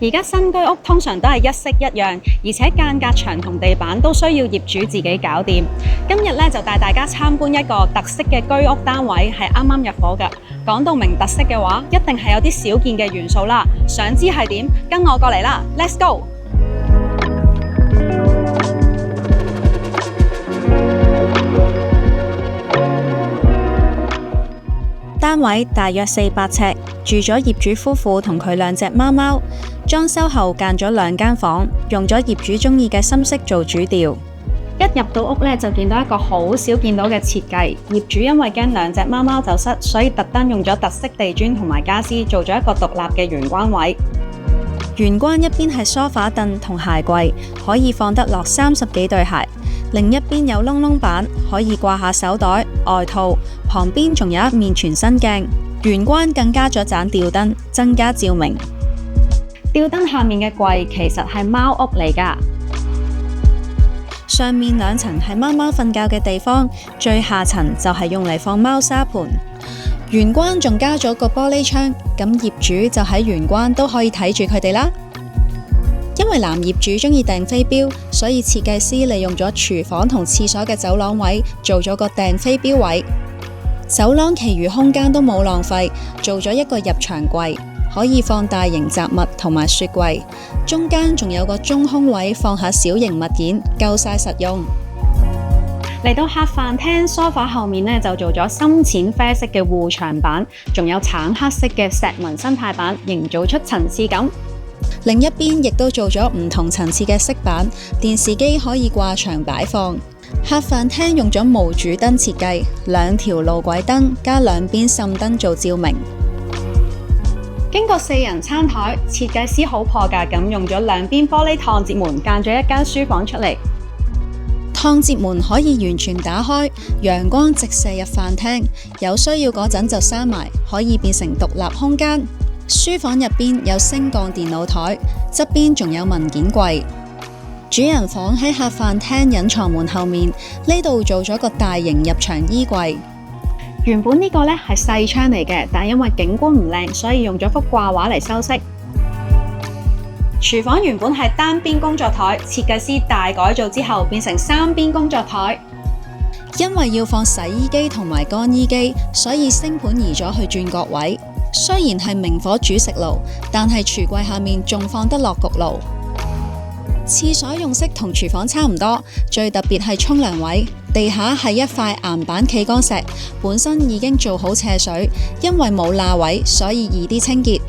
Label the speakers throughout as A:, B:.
A: 而家新居屋通常都係一式一樣，而且間隔牆同地板都需要業主自己搞掂。今日咧就帶大家參觀一個特色嘅居屋單位，係啱啱入伙㗎。講到明特色嘅話，一定係有啲少見嘅元素啦。想知係點？跟我過嚟啦 ，Let's go！單位大約400尺，住咗業主夫婦同佢2隻貓貓。裝修後間咗2間房，用咗業主中意嘅深色做主調。一入到屋咧，就見到一個好少見到嘅設計。業主因為驚2隻貓貓走失，所以特登用咗特色地磚同埋家私，做咗一個獨立嘅玄關位。玄關一邊係梳化凳同鞋櫃，可以放得落30幾對鞋。另一邊有窿窿板，可以掛下手袋、外套。旁邊仲有一面全身鏡。玄關更加咗盞吊燈，增加照明。吊燈下面嘅櫃其實係貓屋嚟㗎。上面2層係貓貓瞓覺嘅地方，最下層就係用嚟放貓砂盤。玄關仲加咗個玻璃窗，咁業主就喺玄關都可以睇住佢哋啦。因為男業主中意訂飛鏢，所以設計師利用咗廚房同廁所嘅走廊位，做咗個訂飛鏢位。走廊其餘空間都冇浪費，做咗一個入牆櫃，可以放大型雜物同埋雪櫃。中間仲有個中空位，放下小型物件，夠晒實用。嚟到客飯廳，梳化後面呢就做咗深淺啡色嘅護牆板，仲有橙黑色嘅石紋生態板，營造出層次感。另一邊亦都做咗唔同層次嘅色板，電視機可以掛牆擺放。客飯廳用咗無主燈設計，2條路軌燈加2邊滲燈做照明。經過4人餐台，設計師好破格咁用咗2邊玻璃趟接門間咗一間書房出嚟。趟接門可以完全打開，陽光直射入飯廳，有需要嗰陣就閂埋，可以變成獨立空間。書房入邊有升降電腦台，側邊仲有文件櫃。主人房喺客飯廳隱藏門後面，呢度做咗個大型入牆衣櫃。原本呢個呢係細窗嚟嘅，但因為景觀唔靚，所以用咗幅掛畫嚟修飾。廚房原本係單邊工作台，設計師大改造之後變成3邊工作台。因為要放洗衣機同埋乾衣機，所以星盤移咗去轉角位。雖然係明火煮食爐，但係櫥櫃下面仲放得落焗爐。廁所用色同廚房差唔多，最特別係沖涼位，地下係一塊岩板企缸石，本身已經做好斜水，因為冇罅位，所以易啲清潔。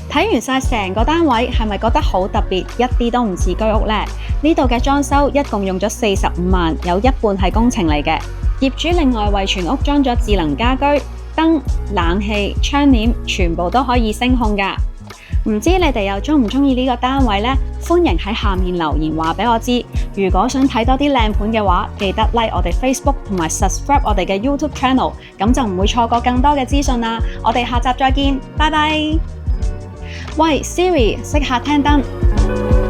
A: 睇完晒成個單位，係咪覺得好特別？一啲都唔似居屋呢？呢度嘅裝修一共用咗45萬，有一半係工程嚟嘅。業主另外為全屋裝咗智能家居，燈、冷氣、窗簾全部都可以聲控㗎。唔知你哋又中唔中意呢個單位呢？歡迎喺下面留言話俾我知。如果想睇多啲靚盤嘅話，記得 like 我哋 Facebook 同埋 subscribe 我哋嘅 YouTube channel， 咁就唔會錯過更多嘅資訊啦。我哋下集再見，拜拜。喂 Siri， 熄下廳燈。